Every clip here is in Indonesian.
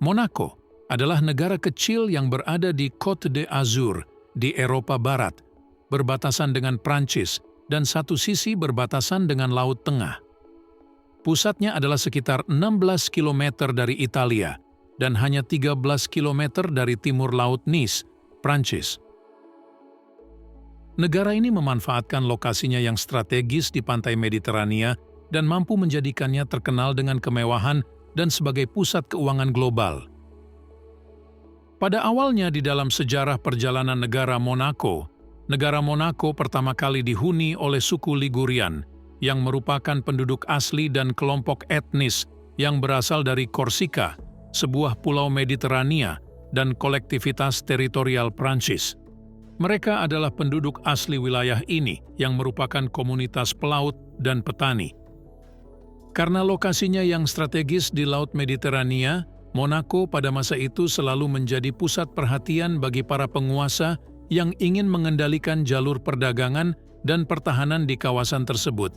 Monaco adalah negara kecil yang berada di Côte d'Azur di Eropa Barat, berbatasan dengan Prancis dan satu sisi berbatasan dengan Laut Tengah. Pusatnya adalah sekitar 16 km dari Italia dan hanya 13 km dari timur Laut Nice, Prancis. Negara ini memanfaatkan lokasinya yang strategis di pantai Mediterania dan mampu menjadikannya terkenal dengan kemewahan dan sebagai pusat keuangan global. Pada awalnya di dalam sejarah perjalanan negara Monaco pertama kali dihuni oleh suku Ligurian, yang merupakan penduduk asli dan kelompok etnis yang berasal dari Korsika, sebuah pulau Mediterania, dan kolektivitas teritorial Prancis. Mereka adalah penduduk asli wilayah ini yang merupakan komunitas pelaut dan petani. Karena lokasinya yang strategis di Laut Mediterania, Monaco pada masa itu selalu menjadi pusat perhatian bagi para penguasa yang ingin mengendalikan jalur perdagangan dan pertahanan di kawasan tersebut.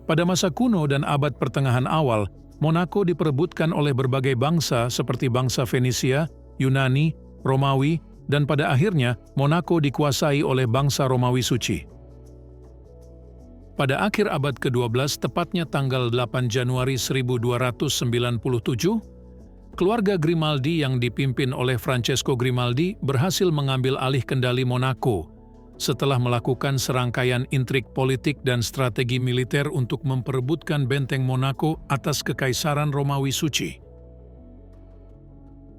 Pada masa kuno dan abad pertengahan awal, Monaco diperebutkan oleh berbagai bangsa seperti bangsa Fenisia, Yunani, Romawi, dan pada akhirnya Monaco dikuasai oleh bangsa Romawi Suci. Pada akhir abad ke-12, tepatnya tanggal 8 Januari 1297, keluarga Grimaldi yang dipimpin oleh Francesco Grimaldi berhasil mengambil alih kendali Monaco setelah melakukan serangkaian intrik politik dan strategi militer untuk memperebutkan benteng Monaco atas Kekaisaran Romawi Suci.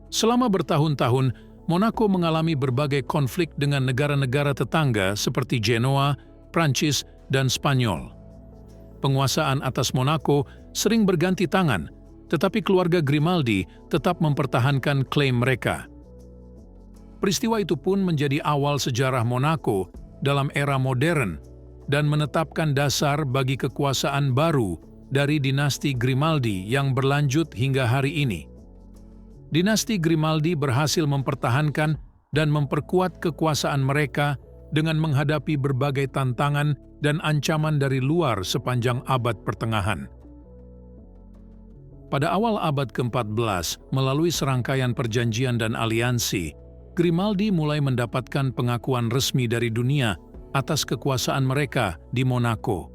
Selama bertahun-tahun, Monaco mengalami berbagai konflik dengan negara-negara tetangga seperti Genoa, Prancis, dan Spanyol. Penguasaan atas Monaco sering berganti tangan, tetapi keluarga Grimaldi tetap mempertahankan klaim mereka. Peristiwa itu pun menjadi awal sejarah Monaco dalam era modern dan menetapkan dasar bagi kekuasaan baru dari dinasti Grimaldi yang berlanjut hingga hari ini. Dinasti Grimaldi berhasil mempertahankan dan memperkuat kekuasaan mereka dengan menghadapi berbagai tantangan dan ancaman dari luar sepanjang abad pertengahan. Pada awal abad ke-14, melalui serangkaian perjanjian dan aliansi, Grimaldi mulai mendapatkan pengakuan resmi dari dunia atas kekuasaan mereka di Monaco.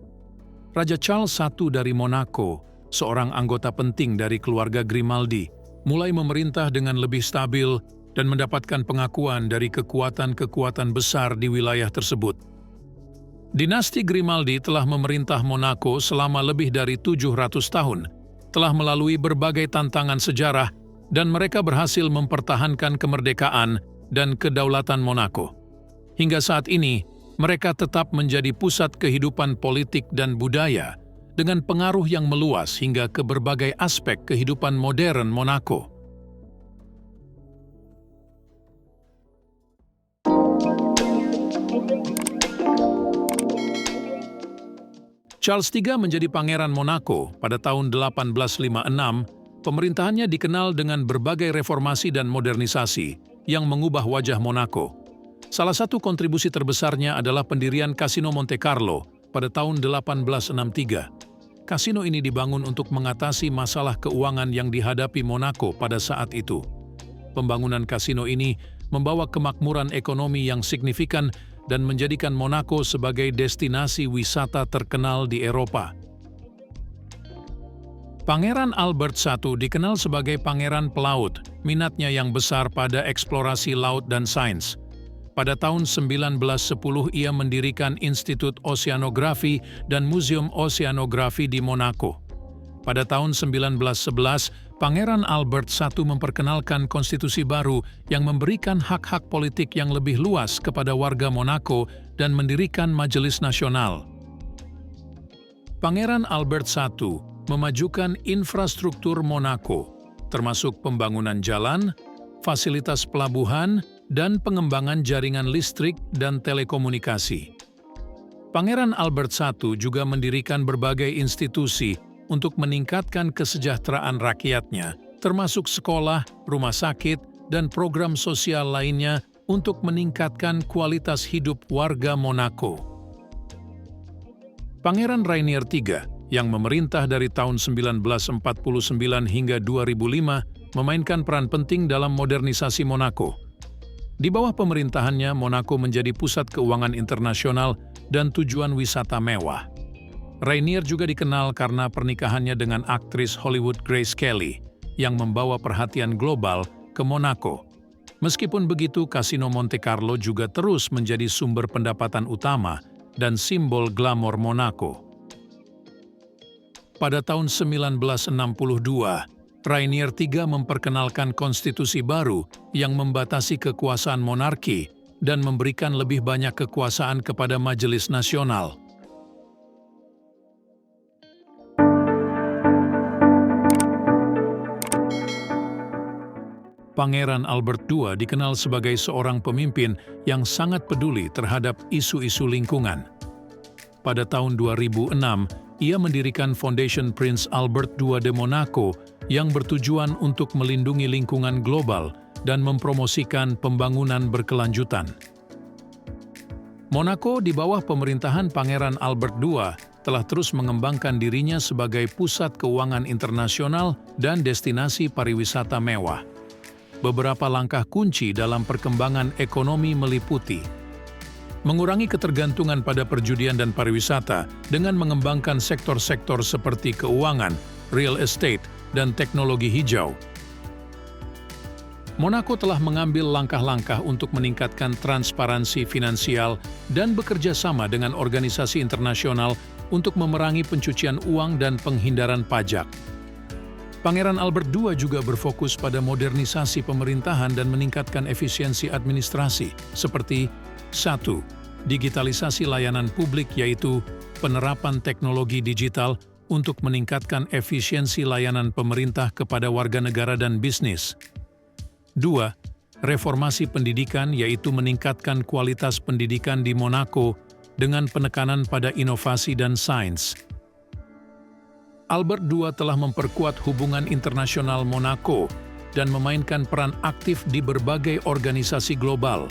Raja Charles I dari Monaco, seorang anggota penting dari keluarga Grimaldi, mulai memerintah dengan lebih stabil dan mendapatkan pengakuan dari kekuatan-kekuatan besar di wilayah tersebut. Dinasti Grimaldi telah memerintah Monaco selama lebih dari 700 tahun, telah melalui berbagai tantangan sejarah, dan mereka berhasil mempertahankan kemerdekaan dan kedaulatan Monaco. Hingga saat ini, mereka tetap menjadi pusat kehidupan politik dan budaya, dengan pengaruh yang meluas hingga ke berbagai aspek kehidupan modern Monaco. Charles III menjadi Pangeran Monaco pada tahun 1856. Pemerintahannya dikenal dengan berbagai reformasi dan modernisasi yang mengubah wajah Monaco. Salah satu kontribusi terbesarnya adalah pendirian Kasino Monte Carlo pada tahun 1863. Kasino ini dibangun untuk mengatasi masalah keuangan yang dihadapi Monaco pada saat itu. Pembangunan kasino ini membawa kemakmuran ekonomi yang signifikan dan menjadikan Monaco sebagai destinasi wisata terkenal di Eropa. Pangeran Albert I dikenal sebagai pangeran pelaut, minatnya yang besar pada eksplorasi laut dan sains. Pada tahun 1910 ia mendirikan Institut Oceanografi dan Museum Oceanografi di Monaco. Pada tahun 1911, Pangeran Albert I memperkenalkan konstitusi baru yang memberikan hak-hak politik yang lebih luas kepada warga Monaco dan mendirikan Majelis Nasional. Pangeran Albert I memajukan infrastruktur Monaco, termasuk pembangunan jalan, fasilitas pelabuhan, dan pengembangan jaringan listrik dan telekomunikasi. Pangeran Albert I juga mendirikan berbagai institusi untuk meningkatkan kesejahteraan rakyatnya, termasuk sekolah, rumah sakit, dan program sosial lainnya untuk meningkatkan kualitas hidup warga Monaco. Pangeran Rainier III, yang memerintah dari tahun 1949 hingga 2005, memainkan peran penting dalam modernisasi Monaco. Di bawah pemerintahannya, Monaco menjadi pusat keuangan internasional dan tujuan wisata mewah. Rainier juga dikenal karena pernikahannya dengan aktris Hollywood Grace Kelly yang membawa perhatian global ke Monaco. Meskipun begitu, Kasino Monte Carlo juga terus menjadi sumber pendapatan utama dan simbol glamor Monaco. Pada tahun 1962, Rainier III memperkenalkan konstitusi baru yang membatasi kekuasaan monarki dan memberikan lebih banyak kekuasaan kepada Majelis Nasional. Pangeran Albert II dikenal sebagai seorang pemimpin yang sangat peduli terhadap isu-isu lingkungan. Pada tahun 2006, ia mendirikan Foundation Prince Albert II de Monaco yang bertujuan untuk melindungi lingkungan global dan mempromosikan pembangunan berkelanjutan. Monaco di bawah pemerintahan Pangeran Albert II telah terus mengembangkan dirinya sebagai pusat keuangan internasional dan destinasi pariwisata mewah. Beberapa langkah kunci dalam perkembangan ekonomi meliputi mengurangi ketergantungan pada perjudian dan pariwisata dengan mengembangkan sektor-sektor seperti keuangan, real estate, dan teknologi hijau. Monaco telah mengambil langkah-langkah untuk meningkatkan transparansi finansial dan bekerja sama dengan organisasi internasional untuk memerangi pencucian uang dan penghindaran pajak. Pangeran Albert II juga berfokus pada modernisasi pemerintahan dan meningkatkan efisiensi administrasi, seperti 1. Digitalisasi layanan publik, yaitu penerapan teknologi digital untuk meningkatkan efisiensi layanan pemerintah kepada warga negara dan bisnis. 2. Reformasi pendidikan, yaitu meningkatkan kualitas pendidikan di Monaco dengan penekanan pada inovasi dan sains. Albert II telah memperkuat hubungan internasional Monaco dan memainkan peran aktif di berbagai organisasi global.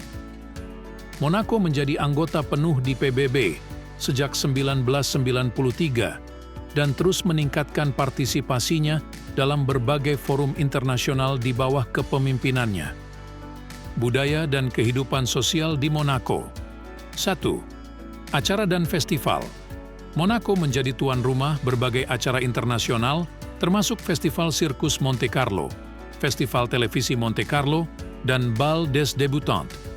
Monaco menjadi anggota penuh di PBB sejak 1993 dan terus meningkatkan partisipasinya dalam berbagai forum internasional di bawah kepemimpinannya. Budaya dan kehidupan sosial di Monaco. 1. Acara dan festival. Monaco menjadi tuan rumah berbagai acara internasional, termasuk Festival Sirkus Monte Carlo, Festival Televisi Monte Carlo, dan Bal des Debutants.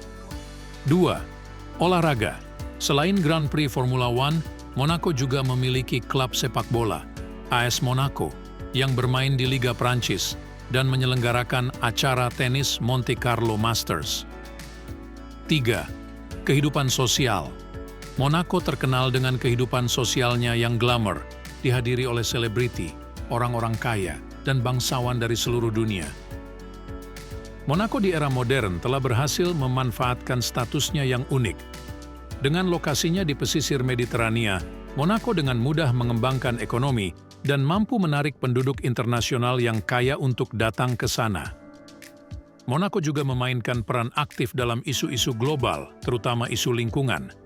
2. Olahraga. Selain Grand Prix Formula One, Monaco juga memiliki klub sepak bola, AS Monaco, yang bermain di Liga Prancis dan menyelenggarakan acara tenis Monte Carlo Masters. 3. Kehidupan sosial. Monaco terkenal dengan kehidupan sosialnya yang glamour, dihadiri oleh selebriti, orang-orang kaya, dan bangsawan dari seluruh dunia. Monaco di era modern telah berhasil memanfaatkan statusnya yang unik. Dengan lokasinya di pesisir Mediterania, Monaco dengan mudah mengembangkan ekonomi dan mampu menarik penduduk internasional yang kaya untuk datang ke sana. Monaco juga memainkan peran aktif dalam isu-isu global, terutama isu lingkungan.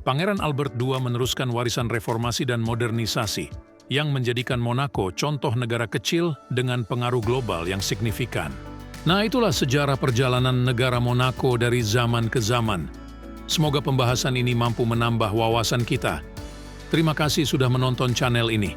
Pangeran Albert II meneruskan warisan reformasi dan modernisasi, yang menjadikan Monaco contoh negara kecil dengan pengaruh global yang signifikan. Nah, itulah sejarah perjalanan negara Monaco dari zaman ke zaman. Semoga pembahasan ini mampu menambah wawasan kita. Terima kasih sudah menonton channel ini.